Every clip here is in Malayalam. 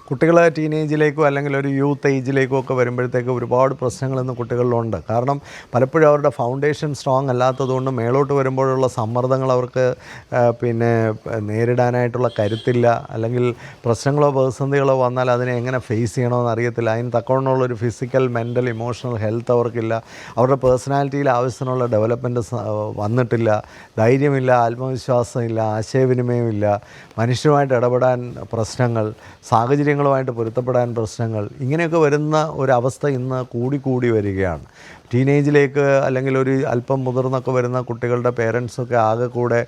കുട്ടികൾ ടീനേജിലേക്കോ അല്ലെങ്കിൽ ഒരു യൂത്ത് ഏജിലേക്കോ ഒക്കെ വരുമ്പോഴത്തേക്ക് ഒരുപാട് പ്രശ്നങ്ങൾ ഇന്ന് കുട്ടികളിലുണ്ട്. കാരണം പലപ്പോഴും അവരുടെ ഫൗണ്ടേഷൻ സ്ട്രോങ് അല്ലാത്തതുകൊണ്ട് മേലോട്ട് വരുമ്പോഴുള്ള സമ്മർദ്ദങ്ങൾ അവർക്ക് നേരിടാനായിട്ടുള്ള കരുത്തില്ല. അല്ലെങ്കിൽ പ്രശ്നങ്ങളോ പ്രതിസന്ധികളോ വന്നാൽ അതിനെ എങ്ങനെ ഫേസ് ചെയ്യണമെന്ന് അറിയത്തില്ല. അതിന് തക്കവണ്ണമുള്ളൊരു ഫിസിക്കൽ, മെൻ്റൽ, ഇമോഷണൽ ഹെൽത്ത് അവർക്കില്ല. അവരുടെ പേഴ്സണാലിറ്റിയിൽ ആവശ്യത്തിനുള്ള ഡെവലപ്മെൻറ്റ് വന്നിട്ടില്ല. ധൈര്യമില്ല, ആത്മവിശ്വാസമില്ല, ആശയവിനിമയമില്ല, മനുഷ്യരുമായിട്ട് ഇടപെടാൻ പ്രശ്നങ്ങൾ, സാഹചര്യങ്ങളുമായിട്ട് പൊരുത്തപ്പെടാൻ പ്രശ്നങ്ങൾ, ഇങ്ങനെയൊക്കെ വരുന്ന ഒരവസ്ഥ ഇന്ന് കൂടി വരികയാണ്. ടീനേജിലേക്ക് അല്ലെങ്കിൽ ഒരു അല്പം മുതിർന്നൊക്കെ വരുന്ന കുട്ടികളുടെ പേരൻസൊക്കെ ആകെ കൂടെ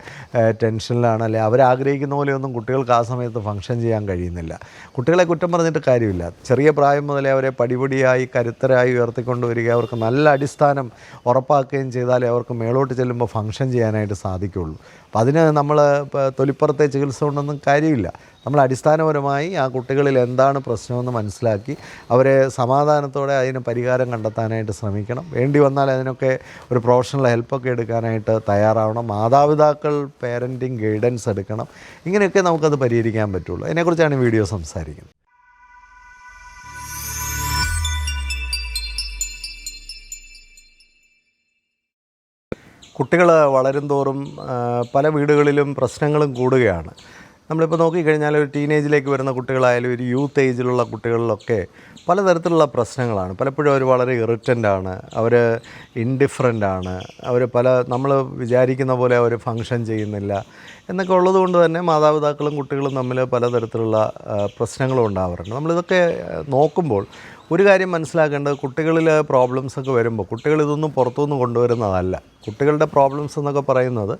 ടെൻഷനിലാണ്. അല്ലെ അവരാഗ്രഹിക്കുന്ന പോലെയൊന്നും കുട്ടികൾക്ക് ആ സമയത്ത് ഫങ്ഷൻ ചെയ്യാൻ കഴിയുന്നില്ല. കുട്ടികളെ കുറ്റം പറഞ്ഞിട്ട് കാര്യമില്ല. ചെറിയ പ്രായം മുതലേ അവരെ പടിപടിയായി കരുത്തരായി ഉയർത്തിക്കൊണ്ടുവരിക, അവർക്ക് നല്ല അടിസ്ഥാനം ഉറപ്പാക്കുകയും ചെയ്താലേ അവർക്ക് മേളോട്ട് ചെല്ലുമ്പോൾ ഫങ്ഷൻ ചെയ്യാനായിട്ട് സാധിക്കുകയുള്ളൂ. അപ്പം അതിന് നമ്മൾ തൊലിപ്പുറത്തെ ചികിത്സ കൊണ്ടൊന്നും കാര്യമില്ല. നമ്മൾ അടിസ്ഥാനപരമായി ആ കുട്ടികളിൽ എന്താണ് പ്രശ്നമെന്ന് മനസ്സിലാക്കി അവരെ സമാധാനത്തോടെ അതിന് പരിഹാരം കണ്ടെത്താനായിട്ട് ശ്രമിക്കണം. വേണ്ടി വന്നാൽ അതിനൊക്കെ ഒരു പ്രൊഫഷണൽ ഹെൽപ്പൊക്കെ എടുക്കാനായിട്ട് തയ്യാറാവണം. മാതാപിതാക്കൾ പേരൻറ്റിങ് ഗൈഡൻസ് എടുക്കണം. ഇങ്ങനെയൊക്കെ നമുക്കത് പരിഹരിക്കാൻ പറ്റുള്ളൂ. അതിനെക്കുറിച്ചാണ് ഈ വീഡിയോ സംസാരിക്കുന്നത്. കുട്ടികൾ വളരും തോറും പല വീടുകളിലും പ്രശ്നങ്ങളും കൂടുകയാണ്. നമ്മളിപ്പോൾ നോക്കിക്കഴിഞ്ഞാൽ ഒരു ടീനേജിലേക്ക് വരുന്ന കുട്ടികളായാലും ഒരു യൂത്ത് ഏജിലുള്ള കുട്ടികളിലൊക്കെ പലതരത്തിലുള്ള പ്രശ്നങ്ങളാണ്. പലപ്പോഴും അവർ വളരെ ഇറിറ്റൻ്റാണ്, അവർ ഇൻഡിഫറൻ്റാണ്, അവർ നമ്മൾ വിചാരിക്കുന്ന പോലെ അവർ ഫങ്ഷൻ ചെയ്യുന്നില്ല എന്നൊക്കെ ഉള്ളതുകൊണ്ട് തന്നെ മാതാപിതാക്കളും കുട്ടികളും തമ്മിൽ പലതരത്തിലുള്ള പ്രശ്നങ്ങളും ഉണ്ടാവാറുണ്ട്. നമ്മളിതൊക്കെ നോക്കുമ്പോൾ ഒരു കാര്യം മനസ്സിലാക്കേണ്ടത്, കുട്ടികളിൽ പ്രോബ്ലംസൊക്കെ വരുമ്പോൾ കുട്ടികൾ ഇതൊന്നും പുറത്തുനിന്ന് കൊണ്ടുവരുന്നതല്ല. കുട്ടികളുടെ പ്രോബ്ലംസ് എന്നൊക്കെ പറയുന്നത്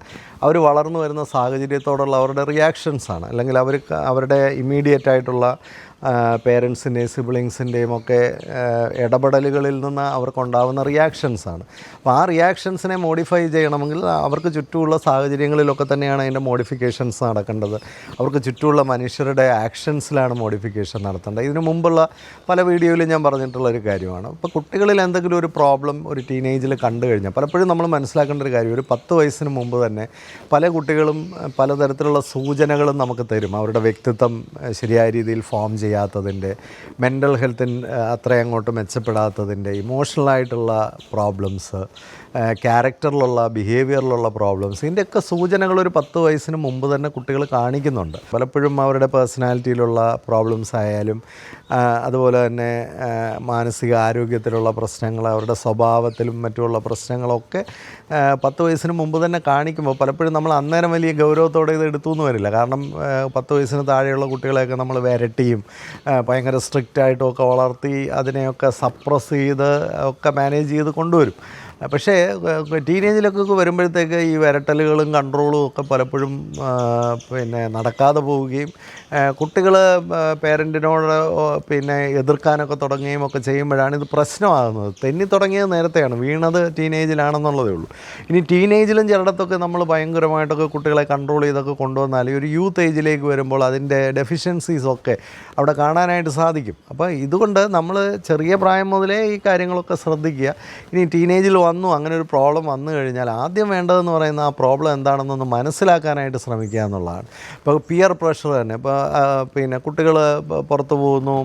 അവർ വളർന്നു വരുന്ന സാഹചര്യത്തോടുള്ള അവരുടെ റിയാക്ഷൻസാണ്. അല്ലെങ്കിൽ അവരുടെ ഇമ്മീഡിയറ്റ് ആയിട്ടുള്ള പേരൻസിൻ്റെയും സിബ്ലിങ്സിൻ്റെയും ഒക്കെ ഇടപെടലുകളിൽ നിന്ന് അവർക്കുണ്ടാകുന്ന റിയാക്ഷൻസാണ്. അപ്പോൾ ആ റിയാക്ഷൻസിനെ മോഡിഫൈ ചെയ്യണമെങ്കിൽ അവർക്ക് ചുറ്റുമുള്ള സാഹചര്യങ്ങളിലൊക്കെ തന്നെയാണ് അതിൻ്റെ മോഡിഫിക്കേഷൻസ് നടക്കേണ്ടത്. അവർക്ക് ചുറ്റുമുള്ള മനുഷ്യരുടെ ആക്ഷൻസിലാണ് മോഡിഫിക്കേഷൻ നടത്തേണ്ടത്. ഇതിനു മുമ്പുള്ള പല വീഡിയോയിലും ഞാൻ പറഞ്ഞിട്ടുള്ളൊരു കാര്യമാണ്. ഇപ്പോൾ കുട്ടികളിൽ എന്തെങ്കിലും ഒരു പ്രോബ്ലം ഒരു ടീനേജിൽ കണ്ടു കഴിഞ്ഞാൽ പലപ്പോഴും നമ്മൾ മനസ്സിലാക്കേണ്ട ഒരു കാര്യം, ഒരു 10 വയസ്സിന് മുമ്പ് തന്നെ പല കുട്ടികളും പലതരത്തിലുള്ള സൂചനകളും നമുക്ക് തരും. അവരുടെ വ്യക്തിത്വം ശരിയായ രീതിയിൽ ഫോം ചെയ്യാത്തതിൻ്റെ, മെൻ്റൽ ഹെൽത്തിന് അത്ര അങ്ങോട്ട് മെച്ചപ്പെടാത്തതിൻ്റെ, ഇമോഷണലായിട്ടുള്ള പ്രോബ്ലംസ്, ക്യാരക്ടറിലുള്ള ബിഹേവിയറിലുള്ള പ്രോബ്ലംസ്, ഇതിൻ്റെയൊക്കെ സൂചനകൾ ഒരു 10 വയസ്സിന് മുമ്പ് തന്നെ കുട്ടികൾ കാണിക്കുന്നുണ്ട്. പലപ്പോഴും അവരുടെ പേഴ്സണാലിറ്റിയിലുള്ള പ്രോബ്ലംസ് ആയാലും അതുപോലെ തന്നെ മാനസിക ആരോഗ്യത്തിലുള്ള പ്രശ്നങ്ങൾ, അവരുടെ സ്വഭാവത്തിലും മറ്റുമുള്ള പ്രശ്നങ്ങളൊക്കെ 10 വയസ്സിന് മുമ്പ് തന്നെ കാണിക്കുമ്പോൾ പലപ്പോഴും നമ്മൾ അന്നേരം വലിയ ഗൗരവത്തോടെ ഇത് എടുത്തു എന്ന് വരില്ല. കാരണം 10 വയസ്സിന് താഴെയുള്ള കുട്ടികളെയൊക്കെ നമ്മൾ വരട്ടിയും ഭയങ്കര സ്ട്രിക്റ്റായിട്ടും ഒക്കെ വളർത്തി അതിനെയൊക്കെ സപ്രസ് ചെയ്ത് ഒക്കെ മാനേജ് ചെയ്ത് കൊണ്ടുവരും. പക്ഷേ ടീനേജിലൊക്കെ വരുമ്പോഴത്തേക്ക് ഈ വരട്ടലുകളും കൺട്രോളും ഒക്കെ പലപ്പോഴും നടക്കാതെ പോവുകയും കുട്ടികൾ പേരൻറ്റിനോട് എതിർക്കാനൊക്കെ തുടങ്ങുകയും ഒക്കെ ചെയ്യുമ്പോഴാണ് ഇത് പ്രശ്നമാകുന്നത്. തെന്നി തുടങ്ങിയത് നേരത്തെയാണ്, വീണത് ടീനേജിലാണെന്നുള്ളതേ ഉള്ളൂ. ഇനി ടീനേജിലും ചിലയിടത്തൊക്കെ നമ്മൾ ഭയങ്കരമായിട്ടൊക്കെ കുട്ടികളെ കൺട്രോൾ ചെയ്തൊക്കെ കൊണ്ടുവന്നാൽ ഒരു യൂത്ത് ഏജിലേക്ക് വരുമ്പോൾ അതിൻ്റെ ഡെഫിഷ്യൻസീസൊക്കെ അവിടെ കാണാനായിട്ട് സാധിക്കും. അപ്പോൾ ഇതുകൊണ്ട് നമ്മൾ ചെറിയ പ്രായം മുതലേ ഈ കാര്യങ്ങളൊക്കെ ശ്രദ്ധിക്കുക. ഇനി ടീനേജിൽ അങ്ങനെ ഒരു പ്രോബ്ലം വന്നു കഴിഞ്ഞാൽ ആദ്യം വേണ്ടതെന്ന് പറയുന്ന ആ പ്രോബ്ലം എന്താണെന്നൊന്ന് മനസ്സിലാക്കാനായിട്ട് ശ്രമിക്കുക എന്നുള്ളതാണ്. ഇപ്പോൾ പിയർ പ്രഷർ തന്നെ, ഇപ്പോൾ കുട്ടികൾ പുറത്തു പോകുന്നു,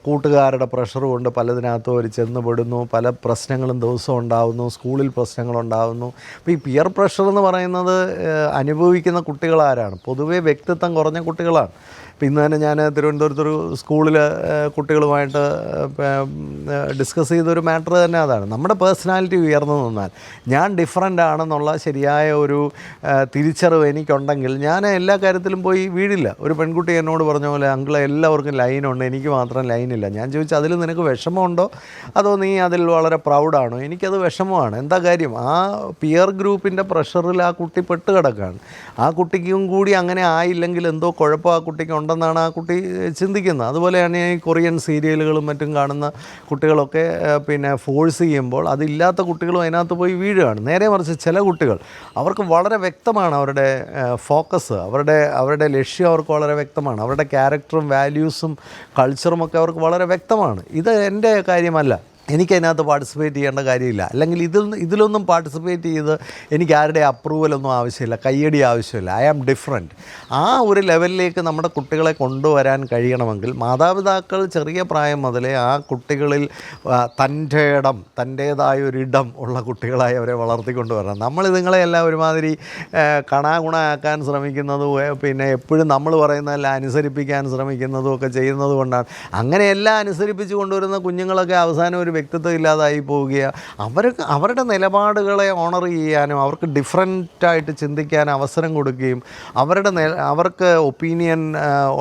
കൂട്ടുകാരുടെ പ്രഷർ കൊണ്ട് പലതിനകത്തും അവർ ചെന്നുപെടുന്നു, പല പ്രശ്നങ്ങളും ദിവസവും ഉണ്ടാകുന്നു, സ്കൂളിൽ പ്രശ്നങ്ങളുണ്ടാകുന്നു. അപ്പോൾ ഈ പിയർ പ്രഷർ എന്ന് പറയുന്നത് അനുഭവിക്കുന്ന കുട്ടികളാരാണ്? പൊതുവേ വ്യക്തിത്വം കുറഞ്ഞ കുട്ടികളാണ്. അപ്പോൾ ഇന്ന് തന്നെ ഞാൻ തിരുവനന്തപുരത്തൊരു സ്കൂളിൽ കുട്ടികളുമായിട്ട് ഡിസ്കസ് ചെയ്തൊരു മാറ്റർ തന്നെ അതാണ്. നമ്മുടെ പേഴ്സണാലിറ്റി ഉയർന്നു നിന്നാൽ, ഞാൻ ഡിഫറൻ്റ് ആണെന്നുള്ള ശരിയായ ഒരു തിരിച്ചറിവ് എനിക്കുണ്ടെങ്കിൽ ഞാൻ എല്ലാ കാര്യത്തിലും പോയി വീഴില്ല. ഒരു പെൺകുട്ടി എന്നോട് പറഞ്ഞ പോലെ, അങ്കിളെ എല്ലാവർക്കും ലൈനുണ്ട്, എനിക്ക് മാത്രം ലൈനില്ല. ഞാൻ ചോദിച്ചു, അതിൽ നിനക്ക് വിഷമമുണ്ടോ അതോ നീ അതിൽ വളരെ പ്രൗഡാണോ? എനിക്കത് വിഷമമാണ്. എന്താ കാര്യം? ആ പിയർ ഗ്രൂപ്പിൻ്റെ പ്രഷറിൽ ആ കുട്ടി പെട്ട് കിടക്കുകയാണ്. ആ കുട്ടിക്കും കൂടി അങ്ങനെ ആയില്ലെങ്കിൽ എന്തോ കുഴപ്പം ആ കുട്ടിക്ക് ഉണ്ടെന്നാണ് ആ കുട്ടി ചിന്തിക്കുന്നത്. അതുപോലെയാണ് ഈ കൊറിയൻ സീരിയലുകളും മറ്റും കാണുന്ന കുട്ടികളൊക്കെ ഫോഴ്സ് ചെയ്യുമ്പോൾ അതില്ലാത്ത കുട്ടികളും അതിനകത്ത് പോയി വീഴുകയാണ്. നേരെ മറിച്ച് ചില കുട്ടികൾ, അവർക്ക് വളരെ വ്യക്തമാണ് അവരുടെ ഫോക്കസ്, അവരുടെ ലക്ഷ്യം അവർക്ക് വളരെ വ്യക്തമാണ്, അവരുടെ ക്യാരക്ടറും വാല്യൂസും കൾച്ചറും ഒക്കെ അവർക്ക് വളരെ വ്യക്തമാണ്. ഇത് എൻ്റെ കാര്യമല്ല, എനിക്കതിനകത്ത് പാർട്ടിസിപ്പേറ്റ് ചെയ്യേണ്ട കാര്യമില്ല, അല്ലെങ്കിൽ ഇതിലൊന്നും പാർട്ടിസിപ്പേറ്റ് ചെയ്ത് എനിക്ക് ആരുടെ അപ്രൂവലൊന്നും ആവശ്യമില്ല, കയ്യടി ആവശ്യമില്ല. I am different. ആ ഒരു ലെവലിലേക്ക് നമ്മുടെ കുട്ടികളെ കൊണ്ടുവരാൻ കഴിയണമെങ്കിൽ മാതാപിതാക്കൾ ചെറിയ പ്രായം മുതലേ ആ കുട്ടികളിൽ തൻ്റേതായൊരിടം ഉള്ള കുട്ടികളായി അവരെ വളർത്തിക്കൊണ്ടുവരണം. നമ്മൾ ഇതുങ്ങളെല്ലാം ഒരുമാതിരി കണാകുണാക്കാൻ ശ്രമിക്കുന്നതും പിന്നെ എപ്പോഴും നമ്മൾ പറയുന്നതെല്ലാം അനുസരിപ്പിക്കാൻ ശ്രമിക്കുന്നതും ഒക്കെ ചെയ്യുന്നത് കൊണ്ടാണ്. അങ്ങനെയെല്ലാം അനുസരിപ്പിച്ച് കൊണ്ടുവരുന്ന കുഞ്ഞുങ്ങളൊക്കെ അവസാനം ഒരു വ്യക്തിത്വം ഇല്ലാതായി പോവുകയാണ്. അവരുടെ നിലപാടുകളെ ഓണർ ചെയ്യാനും അവർക്ക് ഡിഫറൻറ്റായിട്ട് ചിന്തിക്കാൻ അവസരം കൊടുക്കുകയും അവർക്ക് ഒപ്പീനിയൻ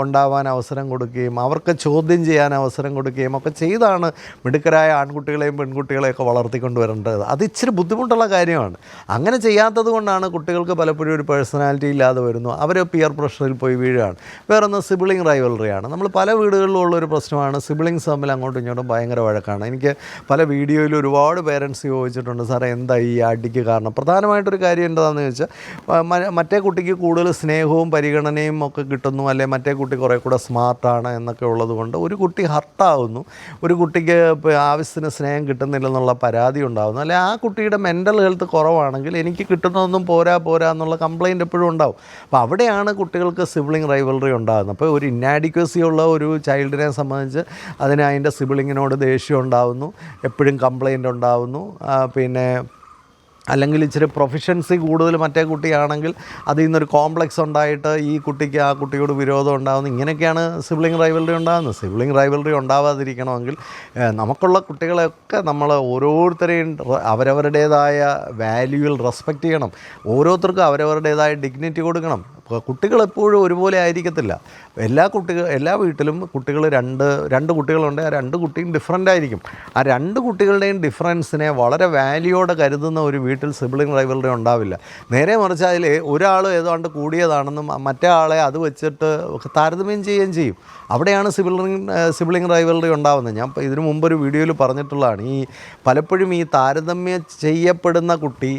ഉണ്ടാവാൻ അവസരം കൊടുക്കുകയും അവർക്ക് ചോദ്യം ചെയ്യാൻ അവസരം കൊടുക്കുകയും ഒക്കെ ചെയ്താണ് മിടുക്കരായ ആൺകുട്ടികളെയും പെൺകുട്ടികളെയൊക്കെ വളർത്തിക്കൊണ്ട് വരേണ്ടത്. അത് ഇച്ചിരി ബുദ്ധിമുട്ടുള്ള കാര്യമാണ്. അങ്ങനെ ചെയ്യാത്തത് കൊണ്ടാണ് കുട്ടികൾക്ക് പലപ്പോഴും ഒരു പേഴ്സണാലിറ്റി ഇല്ലാതെ വരുന്നു. അവർ പിയർ പ്രഷറിൽ പോയി വീഴുകയാണ്. വേറൊന്ന് സിബിളിംഗ് റൈവലറിയാണ്. നമ്മൾ പല വീടുകളിലും ഉള്ളൊരു പ്രശ്നമാണ്. സിബിളിങ്സ് തമ്മിൽ അങ്ങോട്ടും ഇങ്ങോട്ടും ഭയങ്കര വഴക്കാണ്. എനിക്ക് പല വീഡിയോയിലും ഒരുപാട് പേരൻസ് ചോദിച്ചിട്ടുണ്ട്, സാറേ എന്താ ഈ അടിക്ക് കാരണം? പ്രധാനമായിട്ടൊരു കാര്യം എന്താണെന്ന് ചോദിച്ചാൽ മറ്റേ കുട്ടിക്ക് കൂടുതൽ സ്നേഹവും പരിഗണനയും ഒക്കെ കിട്ടുന്നു, അല്ലെ മറ്റേ കുട്ടി കുറേ കൂടെ സ്മാർട്ടാണ് എന്നൊക്കെ ഉള്ളത് കൊണ്ട് ഒരു കുട്ടി ഹർട്ടാവുന്നു, ഒരു കുട്ടിക്ക് ആവശ്യത്തിന് സ്നേഹം കിട്ടുന്നില്ലെന്നുള്ള പരാതി ഉണ്ടാകുന്നു, അല്ലെ ആ കുട്ടിയുടെ മെൻ്റൽ ഹെൽത്ത് കുറവാണെങ്കിൽ എനിക്ക് കിട്ടുന്നതൊന്നും പോരാ എന്നുള്ള കംപ്ലയിൻ്റ് എപ്പോഴും ഉണ്ടാവും. അപ്പോൾ അവിടെയാണ് കുട്ടികൾക്ക് സിബിളിംഗ് റൈവലറി ഉണ്ടാകുന്നത്. അപ്പോൾ ഒരു ഇന്നാഡിക്വസി ഉള്ള ഒരു ചൈൽഡിനെ സംബന്ധിച്ച് അതിൻ്റെ സിബിളിങ്ങിനോട് ദേഷ്യം ഉണ്ടാകുന്നു, എപ്പോഴും കംപ്ലയിൻ്റ് ഉണ്ടാകുന്നു. പിന്നെ അല്ലെങ്കിൽ ഇച്ചിരി പ്രൊഫഷൻസി കൂടുതൽ മറ്റേ കുട്ടിയാണെങ്കിൽ അതിൽ നിന്നൊരു കോംപ്ലക്സ് ഉണ്ടായിട്ട് ഈ കുട്ടിക്ക് ആ കുട്ടിയോട് വിരോധം ഉണ്ടാകുന്നു. ഇങ്ങനെയൊക്കെയാണ് സിബിളിംഗ് റൈവലറി ഉണ്ടാകുന്നത്. സിബിളിംഗ് റൈവലറി ഉണ്ടാവാതിരിക്കണമെങ്കിൽ നമുക്കുള്ള കുട്ടികളെയൊക്കെ നമ്മൾ ഓരോരുത്തരെയും അവരവരുടേതായ വാല്യൂവിൽ റെസ്പെക്റ്റ് ചെയ്യണം. ഓരോരുത്തർക്കും അവരവരുടേതായ ഡിഗ്നിറ്റി കൊടുക്കണം. കുട്ടികളെപ്പോഴും ഒരുപോലെ ആയിരിക്കത്തില്ല. എല്ലാ വീട്ടിലും കുട്ടികൾ രണ്ട് കുട്ടികളുണ്ട്. ആ രണ്ട് കുട്ടിയും ഡിഫറൻ്റ് ആയിരിക്കും. ആ രണ്ട് കുട്ടികളുടെയും ഡിഫറൻസിനെ വളരെ വാല്യൂയോടെ കരുതുന്ന ഒരു വീട്ടിൽ സിബിളിംഗ് റൈവലറി ഉണ്ടാവില്ല. നേരെ മറിച്ച് അതിൽ ഒരാൾ ഏതാണ്ട് കൂടിയതാണെന്നും മറ്റേ ആളെ അത് വെച്ചിട്ട് താരതമ്യം ചെയ്യുകയും ചെയ്യും. അവിടെയാണ് സിബിളിംഗ് റൈവലറി ഉണ്ടാകുന്നത്. ഞാൻ ഇതിനു മുമ്പൊരു വീഡിയോയിൽ പറഞ്ഞിട്ടുള്ളതാണ്. പലപ്പോഴും ഈ താരതമ്യം ചെയ്യപ്പെടുന്ന കുട്ടി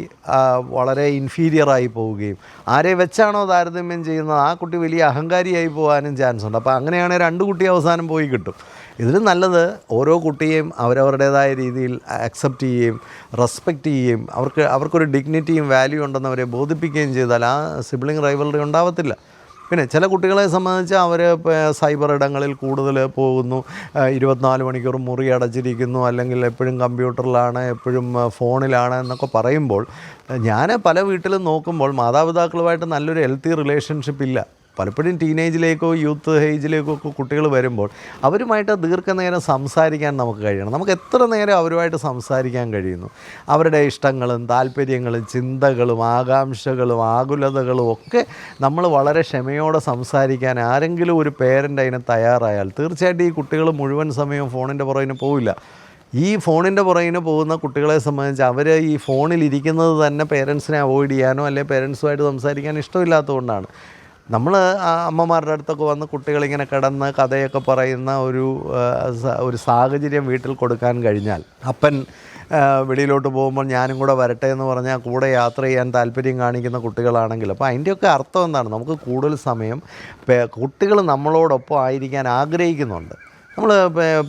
വളരെ ഇൻഫീരിയറായി പോവുകയും ആരെ വെച്ചാണോ താരതമ്യം ചെയ്യുന്നത് ആ കുട്ടി വലിയ അഹങ്കാരിയായി പോകാനും ചാൻസ് ഉണ്ട്. അപ്പോൾ അങ്ങനെയാണെങ്കിൽ രണ്ട് കുട്ടി അവസാനം പോയി കിട്ടും. ഇതിൽ നല്ലത് ഓരോ കുട്ടിയെയും അവരവരുടേതായ രീതിയിൽ അക്സെപ്റ്റ് ചെയ്യുകയും റെസ്പെക്റ്റ് ചെയ്യുകയും അവർക്കൊരു ഡിഗ്നിറ്റിയും വാല്യൂ ഉണ്ടെന്ന് അവരെ ബോധിപ്പിക്കുകയും ചെയ്താൽ ആ സിബിളിംഗ് റൈവലറി ഉണ്ടാവത്തില്ല. പിന്നെ ചില കുട്ടികളെ സംബന്ധിച്ച് അവർ സൈബർ ഇടങ്ങളിൽ കൂടുതൽ പോകുന്നു, 24 മണിക്കൂർ മുറി അടച്ചിരിക്കുന്നു, അല്ലെങ്കിൽ എപ്പോഴും കമ്പ്യൂട്ടറിലാണ്, എപ്പോഴും ഫോണിലാണ് എന്നൊക്കെ പറയുമ്പോൾ ഞാൻ പല വീട്ടിലും നോക്കുമ്പോൾ മാതാപിതാക്കളുമായിട്ട് നല്ലൊരു ഹെൽത്തി റിലേഷൻഷിപ്പ് ഇല്ല. പലപ്പോഴും ടീനേജിലേക്കോ യൂത്ത് ഏജിലേക്കോ ഒക്കെ കുട്ടികൾ വരുമ്പോൾ അവരുമായിട്ട് ദീർഘനേരം സംസാരിക്കാൻ നമുക്ക് കഴിയണം. നമുക്ക് എത്ര നേരം അവരുമായിട്ട് സംസാരിക്കാൻ കഴിയുന്നു? അവരുടെ ഇഷ്ടങ്ങളും താല്പര്യങ്ങളും ചിന്തകളും ആകാംക്ഷകളും ആകുലതകളും ഒക്കെ നമ്മൾ വളരെ ക്ഷമയോടെ സംസാരിക്കാൻ ആരെങ്കിലും ഒരു പേരൻ്റ് അതിന് തയ്യാറായാൽ തീർച്ചയായിട്ടും ഈ കുട്ടികൾ മുഴുവൻ സമയവും ഫോണിൻ്റെ പുറകിന് പോവില്ല. ഈ ഫോണിൻ്റെ പുറകിന് പോകുന്ന കുട്ടികളെ സംബന്ധിച്ച് അവർ ഈ ഫോണിലിരിക്കുന്നത് തന്നെ പേരൻസിനെ അവോയ്ഡ് ചെയ്യാനോ അല്ലെങ്കിൽ പേരൻസുമായിട്ട് സംസാരിക്കാൻ ഇഷ്ടമില്ലാത്തതുകൊണ്ടാണ്. നമ്മൾ അമ്മമാരുടെ അടുത്തൊക്കെ വന്ന് കുട്ടികളിങ്ങനെ കിടന്ന് കഥയൊക്കെ പറയുന്ന ഒരു സാഹചര്യം വീട്ടിൽ കൊടുക്കാൻ കഴിഞ്ഞാൽ, അപ്പൻ വെളിയിലോട്ട് പോകുമ്പോൾ ഞാനും കൂടെ വരട്ടെ എന്ന് പറഞ്ഞാൽ കൂടെ യാത്ര ചെയ്യാൻ താല്പര്യം കാണിക്കുന്ന കുട്ടികളാണെങ്കിൽ, അപ്പോൾ അതിൻ്റെയൊക്കെ അർത്ഥം എന്താണ്? നമുക്ക് കൂടുതൽ സമയം കുട്ടികൾ നമ്മളോടൊപ്പം ആയിരിക്കാൻ ആഗ്രഹിക്കുന്നുണ്ട്. നമ്മൾ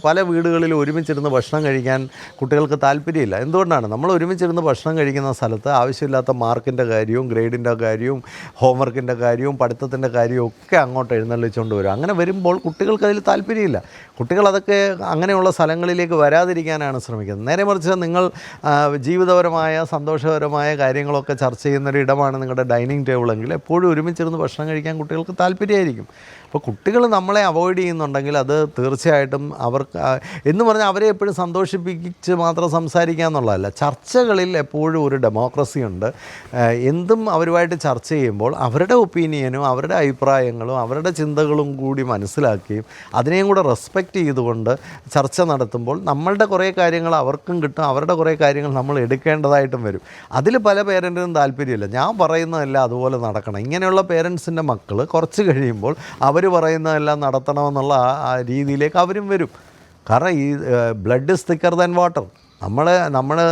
പല വീടുകളിൽ ഒരുമിച്ചിരുന്ന് ഭക്ഷണം കഴിക്കാൻ കുട്ടികൾക്ക് താല്പര്യമില്ല. എന്തുകൊണ്ടാണ്? നമ്മൾ ഒരുമിച്ചിരുന്ന് ഭക്ഷണം കഴിക്കുന്ന സ്ഥലത്ത് ആവശ്യമില്ലാത്ത മാർക്കിൻ്റെ കാര്യവും ഗ്രേഡിൻ്റെ കാര്യവും ഹോംവർക്കിൻ്റെ കാര്യവും പഠിത്തത്തിൻ്റെ കാര്യവും ഒക്കെ അങ്ങോട്ട് എഴുന്നള്ളിച്ചുകൊണ്ട് വരും. അങ്ങനെ വരുമ്പോൾ കുട്ടികൾക്ക് അതിൽ താല്പര്യമില്ല. കുട്ടികൾ അതൊക്കെ അങ്ങനെയുള്ള സ്ഥലങ്ങളിലേക്ക് വരാതിരിക്കാനാണ് ശ്രമിക്കുന്നത്. നേരെ മറിച്ച് നിങ്ങൾ ജീവിതപരമായ സന്തോഷകരമായ കാര്യങ്ങളൊക്കെ ചർച്ച ചെയ്യുന്നൊരു ഇടമാണ് നിങ്ങളുടെ ഡൈനിങ് ടേബിളെങ്കിൽ എപ്പോഴും ഒരുമിച്ചിരുന്ന് ഭക്ഷണം കഴിക്കാൻ കുട്ടികൾക്ക് താല്പര്യമായിരിക്കും. അപ്പോൾ കുട്ടികൾ നമ്മളെ അവോയ്ഡ് ചെയ്യുന്നുണ്ടെങ്കിൽ അത് തീർച്ചയായിട്ടും അവർക്ക് എന്ന് പറഞ്ഞാൽ അവരെ എപ്പോഴും സന്തോഷിപ്പിച്ച് മാത്രം സംസാരിക്കുക എന്നുള്ളതല്ല. ചർച്ചകളിൽ എപ്പോഴും ഒരു ഡെമോക്രസി ഉണ്ട്. എന്തും അവരുമായിട്ട് ചർച്ച ചെയ്യുമ്പോൾ അവരുടെ ഒപ്പീനിയനും അവരുടെ അഭിപ്രായങ്ങളും അവരുടെ ചിന്തകളും കൂടി മനസ്സിലാക്കുകയും അതിനെയും കൂടെ റെസ്പെക്റ്റ് ചെയ്തുകൊണ്ട് ചർച്ച നടത്തുമ്പോൾ നമ്മളുടെ കുറേ കാര്യങ്ങൾ അവർക്കും കിട്ടും, അവരുടെ കുറേ കാര്യങ്ങൾ നമ്മൾ എടുക്കേണ്ടതായിട്ടും വരും. അതിൽ പല പേരൻറ്റിനും താല്പര്യമില്ല. ഞാൻ പറയുന്നതല്ല അതുപോലെ നടക്കണം. ഇങ്ങനെയുള്ള പേരൻസിൻ്റെ മക്കൾ കുറച്ച് കഴിയുമ്പോൾ അവർ പറയുന്നതെല്ലാം നടത്തണമെന്നുള്ള ആ രീതിയിലേക്ക് അവരും വരും. കാരണം ഈ blood is thicker than water.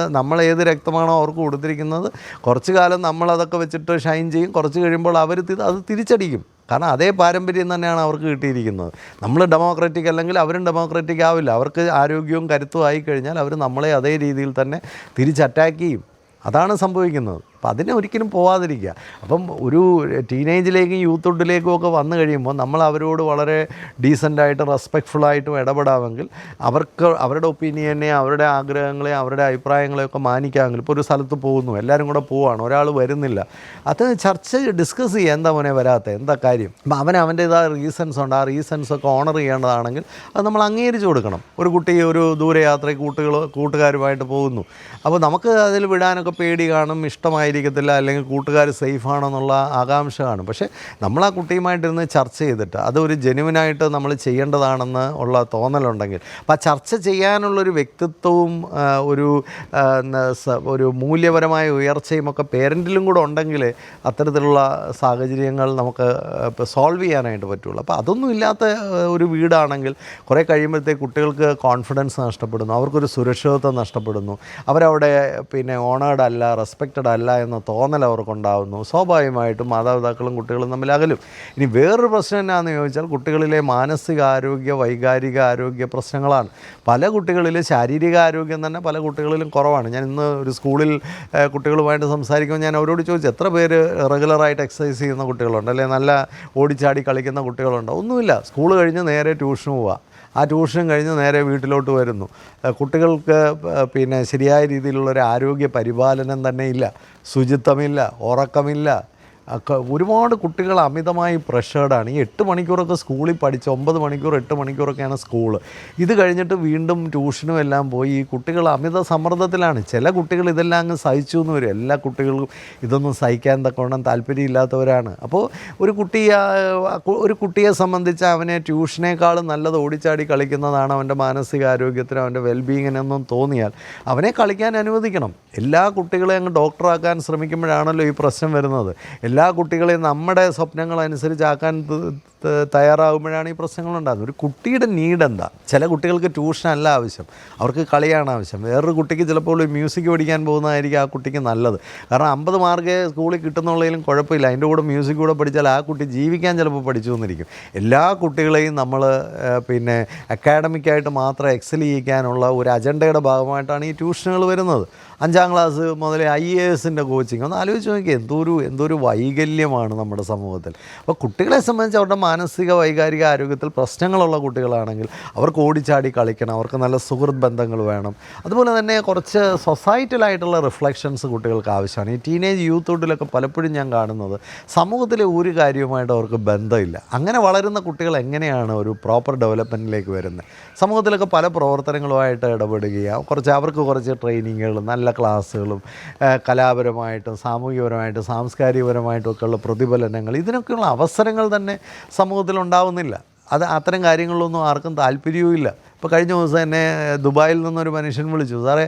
നമ്മൾ ഏത് രക്തമാണോ അവർക്ക് കൊടുത്തിരിക്കുന്നത്, കുറച്ച് കാലം നമ്മളതൊക്കെ വെച്ചിട്ട് ഷൈൻ ചെയ്യും. കുറച്ച് കഴിയുമ്പോൾ അത് തിരിച്ചടിക്കും. കാരണം അതേ പാരമ്പര്യം തന്നെയാണ് അവർക്ക് കിട്ടിയിരിക്കുന്നത്. നമ്മൾ ഡെമോക്രാറ്റിക് അല്ലെങ്കിൽ അവരും ഡെമോക്രാറ്റിക് ആവില്ല. അവർക്ക് ആരോഗ്യവും കരുത്തും ആയിക്കഴിഞ്ഞാൽ അവർ നമ്മളെ അതേ രീതിയിൽ തന്നെ തിരിച്ച് അറ്റാക്ക് ചെയ്യും. അതാണ് സംഭവിക്കുന്നത്. അപ്പം അതിനെ ഒരിക്കലും പോവാതിരിക്കുക. അപ്പം ഒരു ടീനേജിലേക്കും യൂത്ത്ഹുഡിലേക്കും ഒക്കെ വന്നു കഴിയുമ്പോൾ നമ്മൾ അവരോട് വളരെ ഡീസൻ്റായിട്ടും റെസ്പെക്റ്റ്ഫുള്ളായിട്ടും ഇടപെടാമെങ്കിൽ അവർക്ക് അവരുടെ ഒപ്പീനിയനെ, അവരുടെ ആഗ്രഹങ്ങളെ, അവരുടെ അഭിപ്രായങ്ങളെയൊക്കെ മാനിക്കാമെങ്കിൽ, ഇപ്പോൾ ഒരു സ്ഥലത്ത് പോകുന്നു, എല്ലാവരും കൂടെ പോവുകയാണ്, ഒരാൾ വരുന്നില്ല, അത് ഡിസ്കസ് ചെയ്യുക, എന്താ മോനെ വരാത്തത്, എന്താ കാര്യം. അപ്പം അവൻ്റേതായ റീസൺസ് ഉണ്ട്. ആ റീസൺസൊക്കെ ഓണർ ചെയ്യേണ്ടതാണെങ്കിൽ അത് നമ്മൾ അംഗീകരിച്ച് കൊടുക്കണം. ഒരു കുട്ടി ഒരു ദൂരയാത്രയ്ക്ക് കൂട്ടുകാരുമായിട്ട് പോകുന്നു, അപ്പോൾ നമുക്ക് അതിൽ വിടാനൊക്കെ പേടി കാണും, ഇഷ്ടമായിരിക്കത്തില്ല, അല്ലെങ്കിൽ കൂട്ടുകാർ സേഫാണോ എന്നുള്ള ആകാംക്ഷ കാണും. പക്ഷേ നമ്മൾ ആ കുട്ടിയുമായിട്ടിരുന്ന് ചർച്ച ചെയ്തിട്ട് അതൊരു ജെന്യുവനായിട്ട് നമ്മൾ ചെയ്യേണ്ടതാണെന്ന് ഉള്ള തോന്നലുണ്ടെങ്കിൽ, അപ്പോൾ ആ ചർച്ച ചെയ്യാനുള്ളൊരു വ്യക്തിത്വവും ഒരു മൂല്യപരമായ ഉയർച്ചയും ഒക്കെ പേരൻറ്റിലും കൂടെ ഉണ്ടെങ്കിൽ അത്തരത്തിലുള്ള സാഹചര്യങ്ങൾ നമുക്ക് സോൾവ് ചെയ്യാനായിട്ട് പറ്റുള്ളൂ. അപ്പോൾ അതൊന്നും ഇല്ലാത്ത ഒരു വീടാണെങ്കിൽ കുറേ കഴിയുമ്പോഴത്തേക്ക് കുട്ടികൾക്ക് കോൺഫിഡൻസ് നഷ്ടപ്പെടുന്നു, അവർക്കൊരു സുരക്ഷിതത്വം നഷ്ടപ്പെടുന്നു, അവരവിടെ ഓണേർഡ് അല്ല, റെസ്പെക്റ്റഡ് അല്ല എന്ന തോന്നൽ അവർക്കുണ്ടാകുന്നു. സ്വാഭാവികമായിട്ടും മാതാപിതാക്കളും കുട്ടികളും തമ്മിൽ അകലും. ഇനി വേറൊരു പ്രശ്നം എന്നാന്ന് ചോദിച്ചാൽ കുട്ടികളിലെ മാനസികാരോഗ്യ, വൈകാരിക ആരോഗ്യ പ്രശ്നങ്ങളാണ്. പല കുട്ടികളിലും ശാരീരിക ആരോഗ്യം തന്നെ പല കുട്ടികളിലും കുറവാണ്. ഞാൻ ഇന്ന് ഒരു സ്കൂളിൽ കുട്ടികളുമായിട്ട് സംസാരിക്കുമ്പോൾ ഞാൻ അവരോട് ചോദിച്ചു, എത്ര പേര് റെഗുലറായിട്ട് എക്സസൈസ് ചെയ്യുന്ന കുട്ടികളുണ്ട്, അല്ലെങ്കിൽ നല്ല ഓടിച്ചാടി കളിക്കുന്ന കുട്ടികളുണ്ട്? ഒന്നുമില്ല. സ്കൂൾ കഴിഞ്ഞ് നേരെ ട്യൂഷന് പോവുക, ആ ട്യൂഷൻ കഴിഞ്ഞ് നേരെ വീട്ടിലോട്ട് വരുന്നു. കുട്ടികൾക്ക് ശരിയായ രീതിയിലുള്ളൊരു ആരോഗ്യ പരിപാലനം തന്നെ ഇല്ല, ശുചിത്വമില്ല, ഉറക്കമില്ല. ഒരുപാട് കുട്ടികൾ അമിതമായി പ്രഷേർഡാണ്. ഈ 8 മണിക്കൂറൊക്കെ സ്കൂളിൽ പഠിച്ച് 9 മണിക്കൂർ 8 മണിക്കൂറൊക്കെയാണ് സ്കൂള്. ഇത് കഴിഞ്ഞിട്ട് വീണ്ടും ട്യൂഷനും എല്ലാം പോയി ഈ കുട്ടികൾ അമിത സമ്മർദ്ദത്തിലാണ്. ചില കുട്ടികൾ ഇതെല്ലാം അങ്ങ് സഹിച്ചു എന്ന് വരും. എല്ലാ കുട്ടികളും ഇതൊന്നും സഹിക്കാൻ തക്കവണ്ണം താല്പര്യമില്ലാത്തവരാണ്. അപ്പോൾ ഒരു കുട്ടിയെ സംബന്ധിച്ച് അവനെ ട്യൂഷനേക്കാളും നല്ലത് ഓടിച്ചാടി കളിക്കുന്നതാണ് അവൻ്റെ മാനസികാരോഗ്യത്തിനും അവൻ്റെ വെൽബീയിങ്ങിനെന്നും തോന്നിയാൽ അവനെ കളിക്കാൻ അനുവദിക്കണം. എല്ലാ കുട്ടികളെയും അങ്ങ് ഡോക്ടറാക്കാൻ ശ്രമിക്കുമ്പോഴാണല്ലോ ഈ പ്രശ്നം വരുന്നത്. എല്ലാ കുട്ടികളെയും നമ്മുടെ സ്വപ്നങ്ങളനുസരിച്ചാക്കാൻ തയ്യാറാകുമ്പോഴാണ് ഈ പ്രശ്നങ്ങളുണ്ടാകുന്നത്. ഒരു കുട്ടിയുടെ നീഡ് എന്താ? ചില കുട്ടികൾക്ക് ട്യൂഷനല്ല ആവശ്യം, അവർക്ക് കളിയാണ് ആവശ്യം. വേറൊരു കുട്ടിക്ക് ചിലപ്പോൾ മ്യൂസിക് പഠിക്കാൻ പോകുന്നതായിരിക്കും ആ കുട്ടിക്ക് നല്ലത്. കാരണം 50 മാർക്കേ സ്കൂളിൽ കിട്ടുന്നുള്ളതിലും കുഴപ്പമില്ല, അതിൻ്റെ കൂടെ മ്യൂസിക് കൂടെ പഠിച്ചാൽ ആ കുട്ടി ജീവിക്കാൻ ചിലപ്പോൾ പഠിച്ചു വന്നിരിക്കും. എല്ലാ കുട്ടികളെയും നമ്മൾ അക്കാഡമിക്കായിട്ട് മാത്രം എക്സൽ ചെയ്യിക്കാനുള്ള ഒരു അജണ്ടയുടെ ഭാഗമായിട്ടാണ് ഈ ട്യൂഷനുകൾ വരുന്നത്. 5ാം ക്ലാസ് മുതൽ IASൻ്റെ കോച്ചിങ് ഒന്ന് ആലോചിച്ച് നോക്കിയാൽ എന്തൊരു വൈകല്യമാണ് നമ്മുടെ സമൂഹത്തിൽ. അപ്പോൾ കുട്ടികളെ സംബന്ധിച്ച് അവരുടെ മാനസിക വൈകാരിക ആരോഗ്യത്തിൽ പ്രശ്നങ്ങളുള്ള കുട്ടികളാണെങ്കിൽ അവർക്ക് ഓടിച്ചാടി കളിക്കണം, അവർക്ക് നല്ല സുഹൃത്ത് ബന്ധങ്ങൾ വേണം. അതുപോലെ തന്നെ കുറച്ച് സൊസൈറ്റലായിട്ടുള്ള റിഫ്ലക്ഷൻസ് കുട്ടികൾക്ക് ആവശ്യമാണ്. ഈ ടീനേജ് യൂത്ത്ഹുഡിലൊക്കെ പലപ്പോഴും ഞാൻ കാണുന്നത് സമൂഹത്തിലെ ഒരു കാര്യവുമായിട്ട് അവർക്ക് ബന്ധമില്ല. അങ്ങനെ വളരുന്ന കുട്ടികൾ എങ്ങനെയാണ് ഒരു പ്രോപ്പർ ഡെവലപ്മെൻറ്റിലേക്ക് വരുന്നത്? സമൂഹത്തിലൊക്കെ പല പ്രവർത്തനങ്ങളുമായിട്ട് ഇടപെടുകയാണ്, അവർക്ക് കുറച്ച് ട്രെയിനിങ്ങുകളും നല്ല ക്ലാസ്സുകളും കലാപരമായിട്ടും സാമൂഹികപരമായിട്ടും സാംസ്കാരികപരമായിട്ടും ഒക്കെയുള്ള പ്രതിഫലനങ്ങൾ, ഇതിനൊക്കെയുള്ള അവസരങ്ങൾ തന്നെ സമൂഹത്തിലുണ്ടാവുന്നില്ല. അത്തരം കാര്യങ്ങളിലൊന്നും ആർക്കും താല്പര്യവുമില്ല. ഇപ്പോൾ കഴിഞ്ഞ ദിവസം എന്നെ ദുബായിൽ നിന്നൊരു മനുഷ്യൻ വിളിച്ചു, സാറേ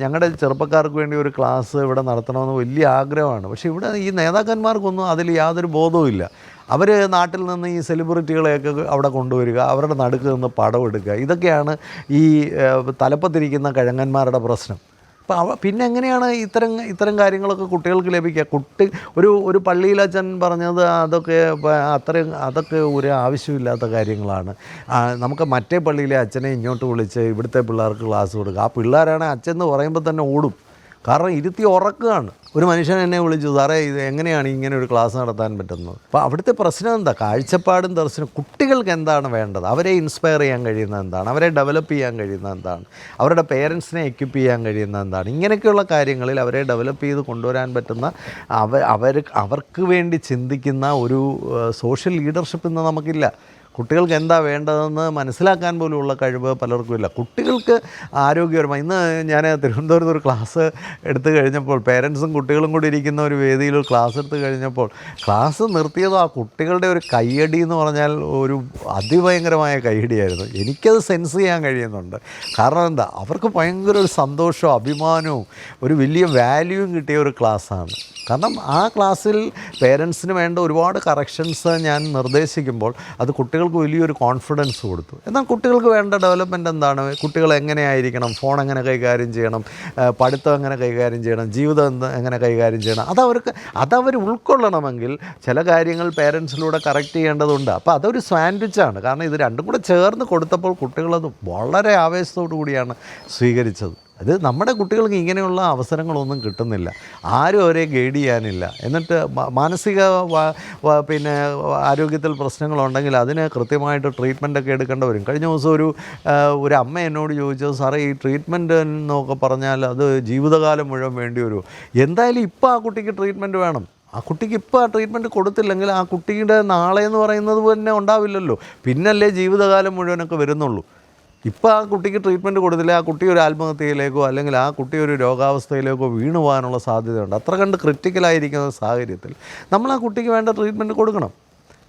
ഞങ്ങളുടെ ചെറുപ്പക്കാർക്ക് വേണ്ടി ഒരു ക്ലാസ് ഇവിടെ നടത്തണമെന്ന് വലിയ ആഗ്രഹമാണ്, പക്ഷേ ഇവിടെ ഈ നേതാക്കന്മാർക്കൊന്നും അതിൽ യാതൊരു ബോധവുമില്ല. അവർ നാട്ടിൽ നിന്ന് ഈ സെലിബ്രിറ്റികളെയൊക്കെ അവിടെ കൊണ്ടുവരിക, അവരുടെ നടുക്ക് നിന്ന് പടം എടുക്കുക, ഇതൊക്കെയാണ് ഈ തലപ്പത്തിരിക്കുന്ന കിഴങ്ങന്മാരുടെ പ്രശ്നം. അപ്പോൾ പിന്നെ എങ്ങനെയാണ് ഇത്തരം കാര്യങ്ങളൊക്കെ കുട്ടികൾക്ക് ലഭിക്കുക? ഒരു പള്ളിയിലച്ഛൻ പറഞ്ഞത് അതൊക്കെ ഒരു ആവശ്യമില്ലാത്ത കാര്യങ്ങളാണ്. നമുക്ക് മറ്റേ പള്ളിയിലെ അച്ഛനെ ഇങ്ങോട്ട് വിളിച്ച് ഇവിടുത്തെ പിള്ളേർക്ക് ക്ലാസ് കൊടുക്കുക. ആ പിള്ളേരാണ് അച്ഛൻ എന്ന് പറയുമ്പോൾ തന്നെ ഓടും, കാരണം ഇരുത്തി ഉറക്കുകയാണ്. ഒരു മനുഷ്യൻ എന്നെ വിളിച്ചു, സാറേ ഇത് എങ്ങനെയാണ് ഇങ്ങനെ ഒരു ക്ലാസ് നടത്താൻ പറ്റുന്നത്? അപ്പോൾ അവിടുത്തെ പ്രശ്നം എന്താ? കാഴ്ചപ്പാടും ദർശനം. കുട്ടികൾക്ക് എന്താണ് വേണ്ടത്? അവരെ ഇൻസ്പയർ ചെയ്യാൻ കഴിയുന്നത് എന്താണ്? അവരെ ഡെവലപ്പ് ചെയ്യാൻ കഴിയുന്നത് എന്താണ്? അവരുടെ പേരൻസിനെ എക്വിപ്പ് ചെയ്യാൻ കഴിയുന്നത് എന്താണ്? ഇങ്ങനെയൊക്കെയുള്ള കാര്യങ്ങളിൽ അവരെ ഡെവലപ്പ് ചെയ്ത് കൊണ്ടുവരാൻ പറ്റുന്ന അവർക്ക് വേണ്ടി ചിന്തിക്കുന്ന ഒരു സോഷ്യൽ ലീഡർഷിപ്പ് ഇന്ന് നമുക്കില്ല. കുട്ടികൾക്ക് എന്താ വേണ്ടതെന്ന് മനസ്സിലാക്കാൻ പോലുമുള്ള കഴിവ് പലർക്കും ഇല്ല. കുട്ടികൾക്ക് ആരോഗ്യപരമായി ഇന്ന് ഞാൻ തിരുവനന്തപുരത്ത് ഒരു ക്ലാസ് എടുത്തു കഴിഞ്ഞപ്പോൾ, പേരൻസും കുട്ടികളും കൂടി ഇരിക്കുന്ന ഒരു വേദിയിൽ ക്ലാസ് എടുത്തു കഴിഞ്ഞപ്പോൾ ക്ലാസ് നിർത്തിയതോ ആ കുട്ടികളുടെ ഒരു കയ്യടി എന്ന് പറഞ്ഞാൽ ഒരു അതിഭയങ്കരമായ കയ്യടിയായിരുന്നു. എനിക്കത് സെൻസ് ചെയ്യാൻ കഴിയുന്നുണ്ട്. കാരണം എന്താ, അവർക്ക് ഭയങ്കര ഒരു സന്തോഷവും അഭിമാനവും ഒരു വലിയ വാല്യൂവും കിട്ടിയ ഒരു ക്ലാസ്സാണ്. കാരണം ആ ക്ലാസ്സിൽ പേരൻസിന് വേണ്ട ഒരുപാട് കറക്ഷൻസ് ഞാൻ നിർദ്ദേശിക്കുമ്പോൾ അത് കുട്ടികൾക്ക് കുട്ടികൾക്ക് വലിയൊരു കോൺഫിഡൻസ് കൊടുത്തു. എന്നാൽ കുട്ടികൾക്ക് വേണ്ട ഡെവലപ്മെൻറ്റ് എന്താണ്? കുട്ടികൾ എങ്ങനെയായിരിക്കണം, ഫോൺ എങ്ങനെ കൈകാര്യം ചെയ്യണം, പഠിത്തം എങ്ങനെ കൈകാര്യം ചെയ്യണം, ജീവിതം എങ്ങനെ കൈകാര്യം ചെയ്യണം, അതവർ ഉൾക്കൊള്ളണമെങ്കിൽ ചില കാര്യങ്ങൾ പേരൻസിലൂടെ കറക്റ്റ് ചെയ്യേണ്ടതുണ്ട്. അപ്പോൾ അതൊരു സാൻഡ്വിച്ചാണ്. കാരണം ഇത് രണ്ടും കൂടെ ചേർന്ന് കൊടുത്തപ്പോൾ കുട്ടികളത് വളരെ ആവേശത്തോടു കൂടിയാണ് സ്വീകരിച്ചത്. അത് നമ്മുടെ കുട്ടികൾക്ക് ഇങ്ങനെയുള്ള അവസരങ്ങളൊന്നും കിട്ടുന്നില്ല, ആരും അവരെ ഗൈഡ് ചെയ്യാനില്ല. എന്നിട്ട് മാനസിക പിന്നെ ആരോഗ്യത്തിൽ പ്രശ്നങ്ങളുണ്ടെങ്കിൽ അതിന് കൃത്യമായിട്ട് ട്രീറ്റ്മെൻറ്റൊക്കെ എടുക്കേണ്ടി വരും. കഴിഞ്ഞ ദിവസം ഒരു അമ്മ എന്നോട് ചോദിച്ചത്, സാറേ ഈ ട്രീറ്റ്മെൻറ്റ് എന്നൊക്കെ പറഞ്ഞാൽ അത് ജീവിതകാലം മുഴുവൻ വേണ്ടി വരുമോ? എന്തായാലും ഇപ്പോൾ ആ കുട്ടിക്ക് ട്രീറ്റ്മെൻറ്റ് വേണം. ആ കുട്ടിക്ക് ഇപ്പോൾ ആ ട്രീറ്റ്മെൻറ്റ് കൊടുത്തില്ലെങ്കിൽ ആ കുട്ടിയുടെ നാളെ എന്ന് പറയുന്നത് തന്നെ ഉണ്ടാവില്ലല്ലോ, പിന്നല്ലേ ജീവിതകാലം മുഴുവനൊക്കെ വരുന്നുള്ളൂ. ഇപ്പോൾ ആ കുട്ടിക്ക് ട്രീറ്റ്മെൻറ്റ് കൊടുത്തില്ല, ആ കുട്ടി ഒരു ആത്മഹത്യയിലേക്കോ അല്ലെങ്കിൽ ആ കുട്ടി ഒരു രോഗാവസ്ഥയിലേക്കോ വീണു പോകാനുള്ള സാധ്യതയുണ്ട്. അത്ര കണ്ട് ക്രിട്ടിക്കലായിരിക്കുന്ന സാഹചര്യത്തിൽ നമ്മൾ ആ കുട്ടിക്ക് വേണ്ട ട്രീറ്റ്മെൻറ്റ് കൊടുക്കണം.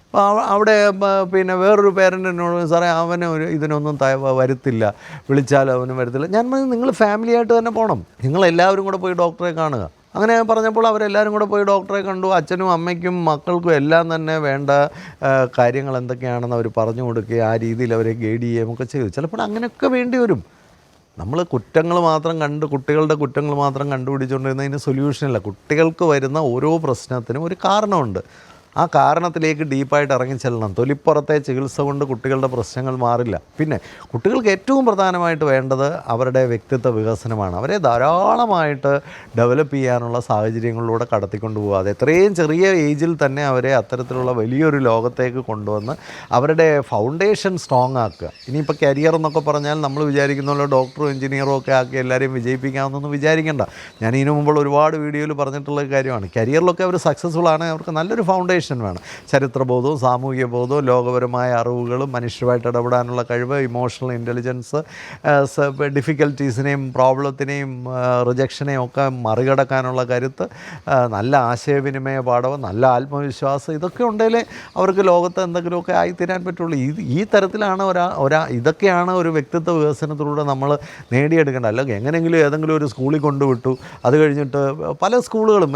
അപ്പോൾ അവിടെ പിന്നെ വേറൊരു പേരൻറ്റിനോട്, സാറേ അവന് ഇതിനൊന്നും വരുത്തില്ല, വിളിച്ചാലും അവന് വരത്തില്ല. ഞാൻ നിങ്ങൾ ഫാമിലിയായിട്ട് തന്നെ പോകണം, നിങ്ങളെല്ലാവരും കൂടെ പോയി ഡോക്ടറെ കാണുക. അങ്ങനെ പറഞ്ഞപ്പോൾ അവരെല്ലാവരും കൂടെ പോയി ഡോക്ടറെ കണ്ടു. അച്ഛനും അമ്മയ്ക്കും മക്കൾക്കും എല്ലാം തന്നെ വേണ്ട കാര്യങ്ങൾ എന്തൊക്കെയാണെന്ന് അവർ പറഞ്ഞു കൊടുക്കുകയും ആ രീതിയിൽ അവരെ ഗൈഡ് ചെയ്യുകയും ഒക്കെ ചെയ്തു. ചിലപ്പോൾ അങ്ങനെയൊക്കെ വേണ്ടി വരും. നമ്മൾ കുറ്റങ്ങൾ മാത്രം കുട്ടികളുടെ കുറ്റങ്ങൾ മാത്രം കണ്ടുപിടിച്ചുകൊണ്ടിരുന്നതിന് സൊല്യൂഷനില്ല. കുട്ടികൾക്ക് വരുന്ന ഓരോ പ്രശ്നത്തിനും ഒരു കാരണമുണ്ട്. ആ കാരണത്തിലേക്ക് ഡീപ്പായിട്ട് ഇറങ്ങിച്ചെല്ലണം. തൊലിപ്പുറത്തെ ചികിത്സ കൊണ്ട് കുട്ടികളുടെ പ്രശ്നങ്ങൾ മാറില്ല. പിന്നെ കുട്ടികൾക്ക് ഏറ്റവും പ്രധാനമായിട്ട് വേണ്ടത് അവരുടെ വ്യക്തിത്വ വികസനമാണ്. അവരെ ധാരാളമായിട്ട് ഡെവലപ്പ് ചെയ്യാനുള്ള സാഹചര്യങ്ങളിലൂടെ കടത്തിക്കൊണ്ട് പോകുക. അത് എത്രയും ചെറിയ ഏജിൽ തന്നെ അവരെ അത്തരത്തിലുള്ള വലിയൊരു ലോകത്തേക്ക് കൊണ്ടുവന്ന് അവരുടെ ഫൗണ്ടേഷൻ സ്ട്രോങ് ആക്കുക. ഇനിയിപ്പോൾ കരിയർ എന്നൊക്കെ പറഞ്ഞാൽ നമ്മൾ വിചാരിക്കുന്നല്ലോ ഡോക്ടറും എഞ്ചിനീയറും ഒക്കെ ആക്കി എല്ലാവരെയും വിജയിപ്പിക്കാമെന്നൊന്നും വിചാരിക്കേണ്ട. ഞാൻ ഇതിനു മുമ്പ് ഒരുപാട് വീഡിയോയിൽ പറഞ്ഞിട്ടുള്ള കാര്യമാണ്. കരിയറിലൊക്കെ അവർ സക്സസ്ഫുൾ ആണ്, അവർക്ക് നല്ലൊരു ഫൗണ്ടേഷൻ വേണം. ചരിത്രബോധവും സാമൂഹിക ബോധവും ലോകപരമായ അറിവുകളും മനുഷ്യരുമായിട്ട് ഇടപെടാനുള്ള കഴിവ്, ഇമോഷണൽ ഇൻ്റലിജൻസ്, ഡിഫിക്കൽട്ടീസിനെയും പ്രോബ്ലത്തിനെയും റിജക്ഷനെയും ഒക്കെ മറികടക്കാനുള്ള കരുത്ത്, നല്ല ആശയവിനിമയ പാഠവും നല്ല ആത്മവിശ്വാസം, ഇതൊക്കെ ഉണ്ടെങ്കിലേ അവർക്ക് ലോകത്ത് എന്തെങ്കിലുമൊക്കെ ആയിത്തീരാൻ പറ്റുള്ളൂ. ഈ തരത്തിലാണ് ഇതൊക്കെയാണ് ഒരു വ്യക്തിത്വ വികസനത്തിലൂടെ നമ്മൾ നേടിയെടുക്കേണ്ടത്. അല്ലെങ്കിൽ എങ്ങനെയെങ്കിലും ഏതെങ്കിലും ഒരു സ്കൂളിൽ കൊണ്ടുവിട്ടു, അത് കഴിഞ്ഞിട്ട് പല സ്കൂളുകളും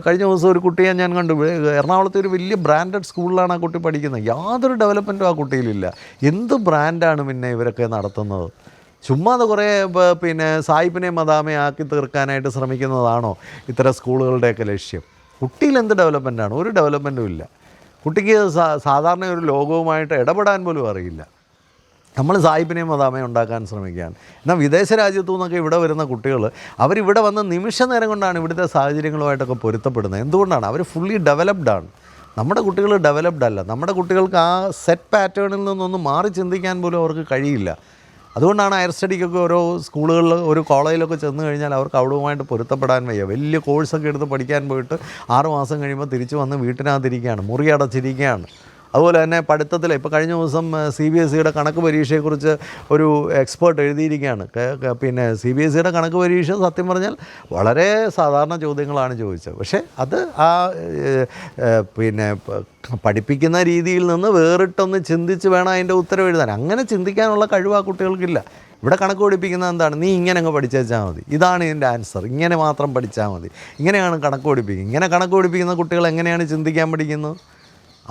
കഴിഞ്ഞ ദിവസം ഒരു കുട്ടിയെ ഞാൻ കണ്ടു, എറണാകുളത്ത് ഒരു വലിയ ബ്രാൻഡഡ് സ്കൂളിലാണ് ആ കുട്ടി പഠിക്കുന്നത്. യാതൊരു ഡെവലപ്മെൻറ്റും ആ കുട്ടിയിലില്ല. എന്ത് ബ്രാൻഡാണ് പിന്നെ ഇവരൊക്കെ നടത്തുന്നത്? ചുമ്മാതെ കുറേ പിന്നെ സായിപ്പിനെയും മദാമയും ആക്കി തീർക്കാനായിട്ട് ശ്രമിക്കുന്നതാണോ ഇത്തരം സ്കൂളുകളുടെയൊക്കെ ലക്ഷ്യം? കുട്ടിയിൽ എന്ത് ഡെവലപ്മെൻറ്റാണ്? ഒരു ഡെവലപ്മെൻറ്റും ഇല്ല. കുട്ടിക്ക് സാധാരണ ഒരു ലോകവുമായിട്ട് ഇടപെടാൻ പോലും അറിയില്ല. നമ്മൾ സായിപ്പിനെയും മദാമയും ഉണ്ടാക്കാൻ ശ്രമിക്കുകയാണ്. എന്നാൽ വിദേശ രാജ്യത്തു നിന്നൊക്കെ ഇവിടെ വരുന്ന കുട്ടികൾ അവരിവിടെ വന്ന് നിമിഷ നേരം കൊണ്ടാണ് ഇവിടുത്തെ സാഹചര്യങ്ങളുമായിട്ടൊക്കെ പൊരുത്തപ്പെടുന്നത്. എന്തുകൊണ്ടാണ്? അവർ ഫുള്ളി ഡെവലപ്ഡാണ്. നമ്മുടെ കുട്ടികൾ ഡെവലപ്ഡ് അല്ല. നമ്മുടെ കുട്ടികൾക്ക് ആ സെറ്റ് പാറ്റേണിൽ നിന്നൊന്നും മാറി ചിന്തിക്കാൻ പോലും അവർക്ക് കഴിയില്ല. അതുകൊണ്ടാണ് ഹയർ സ്റ്റഡിക്കൊക്കെ ഓരോ സ്കൂളുകളിൽ ഒരു കോളേജിലൊക്കെ ചെന്ന് കഴിഞ്ഞാൽ അവർക്ക് അവിടുമായിട്ട് പൊരുത്തപ്പെടാൻ വയ്യ. വലിയ കോഴ്സൊക്കെ എടുത്ത് പഠിക്കാൻ പോയിട്ട് 6 മാസം കഴിയുമ്പോൾ തിരിച്ച് വന്ന് വീട്ടിനകത്തിരിക്കുകയാണ്, മുറി അടച്ചിരിക്കുകയാണ്. അതുപോലെ തന്നെ പഠിത്തത്തിൽ ഇപ്പോൾ കഴിഞ്ഞ ദിവസം CBSEയുടെ കണക്ക് പരീക്ഷയെക്കുറിച്ച് ഒരു എക്സ്പേർട്ട് എഴുതിയിരിക്കുകയാണ്. പിന്നെ CBSEയുടെ കണക്ക് പരീക്ഷ സത്യം പറഞ്ഞാൽ വളരെ സാധാരണ ചോദ്യങ്ങളാണ് ചോദിച്ചത്. പക്ഷേ അത് പിന്നെ പഠിപ്പിക്കുന്ന രീതിയിൽ നിന്ന് വേറിട്ടൊന്ന് ചിന്തിച്ച് വേണം അതിൻ്റെ ഉത്തരം എഴുതാൻ. അങ്ങനെ ചിന്തിക്കാനുള്ള കഴിവ് ആ കുട്ടികൾക്കില്ല. ഇവിടെ കണക്ക് പഠിപ്പിക്കുന്നത് എന്താണ്? നീ ഇങ്ങനെ അങ്ങ് പഠിച്ചാൽ മതി, ഇതാണ് ഇതിൻ്റെ ആൻസർ, ഇങ്ങനെ മാത്രം പഠിച്ചാൽ മതി, ഇങ്ങനെയാണ് കണക്ക് പഠിപ്പിക്കുന്നത്. ഇങ്ങനെ കണക്ക് പഠിപ്പിക്കുന്ന കുട്ടികൾ എങ്ങനെയാണ് ചിന്തിക്കാൻ പഠിക്കുന്നത്?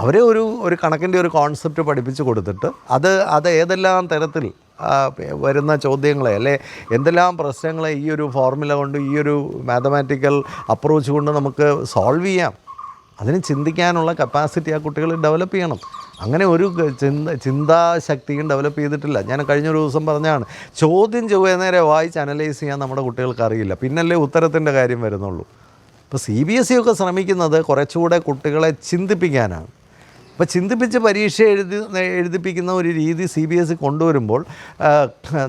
അവരെ ഒരു കണക്കിൻ്റെ ഒരു കോൺസെപ്റ്റ് പഠിപ്പിച്ച് കൊടുത്തിട്ട് അത് ഏതെല്ലാം തരത്തിൽ വരുന്ന ചോദ്യങ്ങളെ അല്ലെ എന്തെല്ലാം പ്രശ്നങ്ങളെ ഈ ഒരു ഫോർമുല കൊണ്ട്, ഈ ഒരു മാത്തമാറ്റിക്കൽ അപ്രോച്ച് കൊണ്ട് നമുക്ക് സോൾവ് ചെയ്യാം, അതിന് ചിന്തിക്കാനുള്ള കപ്പാസിറ്റി ആ കുട്ടികൾ ഡെവലപ്പ് ചെയ്യണം. അങ്ങനെ ഒരു ചിന്താശക്തിയും ഡെവലപ്പ് ചെയ്തിട്ടില്ല. ഞാൻ കഴിഞ്ഞൊരു ദിവസം പറഞ്ഞാണ്, ചോദ്യം നേരെ വായിച്ച് അനലൈസ് ചെയ്യാൻ നമ്മുടെ കുട്ടികൾക്ക് അറിയില്ല, പിന്നല്ലേ ഉത്തരത്തിൻ്റെ കാര്യം വരുന്നുള്ളൂ. ഇപ്പോൾ CBSE ഒക്കെ ശ്രമിക്കുന്നത് കുറച്ചുകൂടെ കുട്ടികളെ ചിന്തിപ്പിക്കാനാണ്. അപ്പോൾ ചിന്തിപ്പിച്ച് പരീക്ഷ എഴുതിപ്പിക്കുന്ന ഒരു രീതി CBSE കൊണ്ടുവരുമ്പോൾ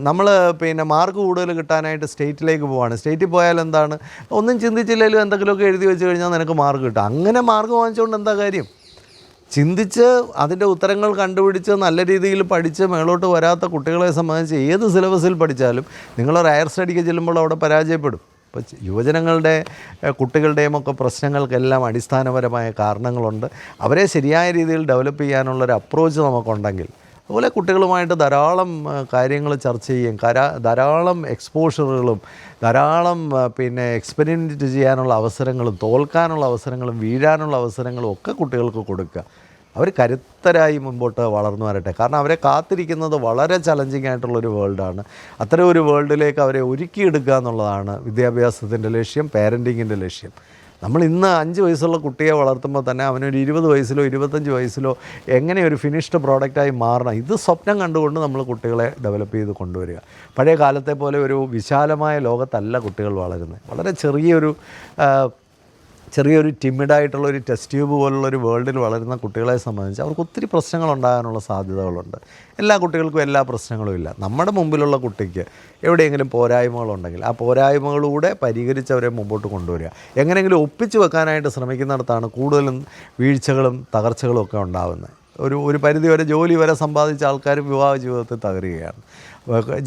നമ്മൾ പിന്നെ മാർക്ക് കൂടുതൽ കിട്ടാനായിട്ട് സ്റ്റേറ്റിലേക്ക് പോവാണ്. സ്റ്റേറ്റിൽ പോയാൽ എന്താണ്? ഒന്നും ചിന്തിച്ചില്ലെങ്കിലും എന്തെങ്കിലുമൊക്കെ എഴുതി വെച്ച് കഴിഞ്ഞാൽ നിനക്ക് മാർക്ക് കിട്ടും. അങ്ങനെ മാർക്ക് വാങ്ങിച്ചുകൊണ്ട് എന്താ കാര്യം? ചിന്തിച്ച് അതിൻ്റെ ഉത്തരങ്ങൾ കണ്ടുപിടിച്ച് നല്ല രീതിയിൽ പഠിച്ച് മേളോട്ട് വരാത്ത കുട്ടികളെ സംബന്ധിച്ച് ഏത് സിലബസിൽ പഠിച്ചാലും നിങ്ങളൊരു ഹയർ സ്റ്റഡിക്ക് ചെല്ലുമ്പോൾ അവിടെ പരാജയപ്പെടും. ഇപ്പോൾ യുവജനങ്ങളുടെ കുട്ടികളുടെയും ഒക്കെ പ്രശ്നങ്ങൾക്കെല്ലാം അടിസ്ഥാനപരമായ കാരണങ്ങളുണ്ട്. അവരെ ശരിയായ രീതിയിൽ ഡെവലപ്പ് ചെയ്യാനുള്ളൊരു അപ്രോച്ച് നമുക്കുണ്ടെങ്കിൽ, അതുപോലെ കുട്ടികളുമായിട്ട് ധാരാളം കാര്യങ്ങൾ ചർച്ച ചെയ്യും, ധാരാളം എക്സ്പോഷറുകളും ധാരാളം പിന്നെ എക്സ്പെരിമെൻറ്റ് ചെയ്യാനുള്ള അവസരങ്ങളും തോൽക്കാനുള്ള അവസരങ്ങളും വീഴാനുള്ള അവസരങ്ങളും ഒക്കെ കുട്ടികൾക്ക് കൊടുക്കുക. അവർ കരുത്തരായി മുമ്പോട്ട് വളർന്നു വരട്ടെ. കാരണം അവരെ കാത്തിരിക്കുന്നത് വളരെ ചലഞ്ചിങ് ആയിട്ടുള്ളൊരു വേൾഡാണ്. അത്തരം ഒരു വേൾഡിലേക്ക് അവരെ ഒരുക്കിയെടുക്കുക എന്നുള്ളതാണ് വിദ്യാഭ്യാസത്തിൻ്റെ ലക്ഷ്യം, പാരൻറ്റിങ്ങിൻ്റെ ലക്ഷ്യം. നമ്മൾ ഇന്ന് 5 വയസ്സുള്ള കുട്ടിയെ വളർത്തുമ്പോൾ തന്നെ അവനൊരു 20 വയസ്സിലോ 25 വയസ്സിലോ എങ്ങനെ ഒരു ഫിനിഷ്ഡ് പ്രോഡക്റ്റായി മാറണം, ഇത് സ്വപ്നം കണ്ടുകൊണ്ട് നമ്മൾ കുട്ടികളെ ഡെവലപ്പ് ചെയ്ത് കൊണ്ടുവരിക. പഴയ കാലത്തെ പോലെ ഒരു വിശാലമായ ലോകത്തല്ല കുട്ടികൾ വളരുന്നത്. വളരെ ചെറിയൊരു ടിമിഡായിട്ടുള്ള ഒരു ടെസ്റ്റ് ട്യൂബ് പോലുള്ളൊരു വേൾഡിൽ വളരുന്ന കുട്ടികളെ സംബന്ധിച്ച് അവർക്ക് ഒത്തിരി പ്രശ്നങ്ങളുണ്ടാകാനുള്ള സാധ്യതകളുണ്ട്. എല്ലാ കുട്ടികൾക്കും എല്ലാ പ്രശ്നങ്ങളും ഇല്ല. നമ്മുടെ മുമ്പിലുള്ള കുട്ടിക്ക് എവിടെയെങ്കിലും പോരായ്മകളുണ്ടെങ്കിൽ ആ പോരായ്മകളൂടെ പരിഹരിച്ചവരെ മുമ്പോട്ട് കൊണ്ടുവരിക. എങ്ങനെയെങ്കിലും ഒപ്പിച്ച് വെക്കാനായിട്ട് ശ്രമിക്കുന്നിടത്താണ് കൂടുതലും വീഴ്ചകളും തകർച്ചകളും ഒക്കെ ഉണ്ടാകുന്നത്. ഒരു പരിധി വരെ ജോലി വരെ സമ്പാദിച്ച ആൾക്കാരും വിവാഹ ജീവിതത്തിൽ തകരുകയാണ്,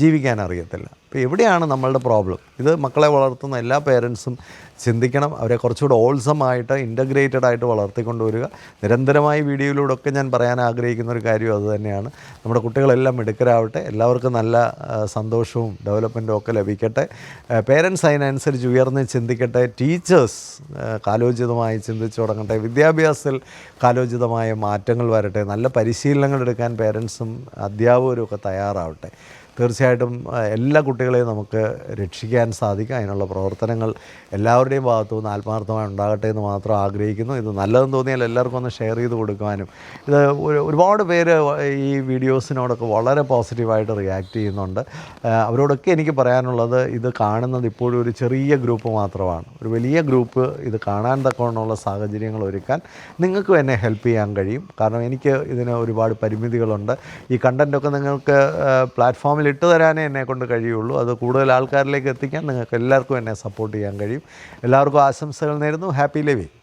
ജീവിക്കാൻ അറിയത്തില്ല. അപ്പോൾ എവിടെയാണ് നമ്മളുടെ പ്രോബ്ലം? ഇത് മക്കളെ വളർത്തുന്ന എല്ലാ പേരൻസും ചിന്തിക്കണം. അവരെ കുറച്ചുകൂടെ ഓൾസമായിട്ട് ഇൻ്റഗ്രേറ്റഡ് ആയിട്ട് വളർത്തിക്കൊണ്ടുവരിക. നിരന്തരമായി വീഡിയോയിലൂടെ ഒക്കെ ഞാൻ പറയാൻ ആഗ്രഹിക്കുന്ന ഒരു കാര്യം അതുതന്നെയാണ്. നമ്മുടെ കുട്ടികളെല്ലാം മിടുക്കരാവട്ടെ, എല്ലാവർക്കും നല്ല സന്തോഷവും ഡെവലപ്മെൻറ്റും ഒക്കെ ലഭിക്കട്ടെ. പേരൻസ് അതിനനുസരിച്ച് ഉയർന്ന് ചിന്തിക്കട്ടെ. ടീച്ചേഴ്സ് കാലോചിതമായി ചിന്തിച്ചു തുടങ്ങട്ടെ. വിദ്യാഭ്യാസത്തിൽ കാലോചിതമായ മാറ്റങ്ങൾ വരട്ടെ. നല്ല പരിശീലനങ്ങൾ എടുക്കാൻ പേരൻസും അധ്യാപകരും ഒക്കെ തയ്യാറാവട്ടെ. തീർച്ചയായിട്ടും എല്ലാ കുട്ടികളെയും നമുക്ക് രക്ഷിക്കാൻ സാധിക്കും. അതിനുള്ള പ്രവർത്തനങ്ങൾ എല്ലാവരുടെയും ഭാഗത്തുനിന്ന് ആത്മാർത്ഥമായി ഉണ്ടാകട്ടെ എന്ന് മാത്രം ആഗ്രഹിക്കുന്നു. ഇത് നല്ലതെന്ന് തോന്നിയാൽ എല്ലാവർക്കും ഒന്ന് ഷെയർ ചെയ്ത് കൊടുക്കാനും, ഇത് ഒരുപാട് പേര് ഈ വീഡിയോസിനോടൊക്കെ വളരെ പോസിറ്റീവായിട്ട് റിയാക്ട് ചെയ്യുന്നുണ്ട്. അവരോടൊക്കെ എനിക്ക് പറയാനുള്ളത്, ഇത് കാണുന്നത് ഇപ്പോഴും ഒരു ചെറിയ ഗ്രൂപ്പ് മാത്രമാണ്. ഒരു വലിയ ഗ്രൂപ്പ് ഇത് കാണാൻ തക്കവണ്ണമുള്ള സാഹചര്യങ്ങൾ ഒരുക്കാൻ നിങ്ങൾക്കും എന്നെ ഹെൽപ്പ് ചെയ്യാൻ കഴിയും. കാരണം എനിക്ക് ഇതിന് ഒരുപാട് പരിമിതികളുണ്ട്. ഈ കണ്ടൻറ്റൊക്കെ നിങ്ങൾക്ക് പ്ലാറ്റ്ഫോമിൽ ഇട്ട് തരാനേ എന്നെക്കൊണ്ട് കഴിയുള്ളൂ. അത് കൂടുതൽ ആൾക്കാരിലേക്ക് എത്തിക്കാൻ നിങ്ങൾക്ക് എല്ലാവർക്കും എന്നെ സപ്പോർട്ട് ചെയ്യാൻ കഴിയും. എല്ലാവർക്കും ആശംസകൾ നേരുന്നു. Happy living.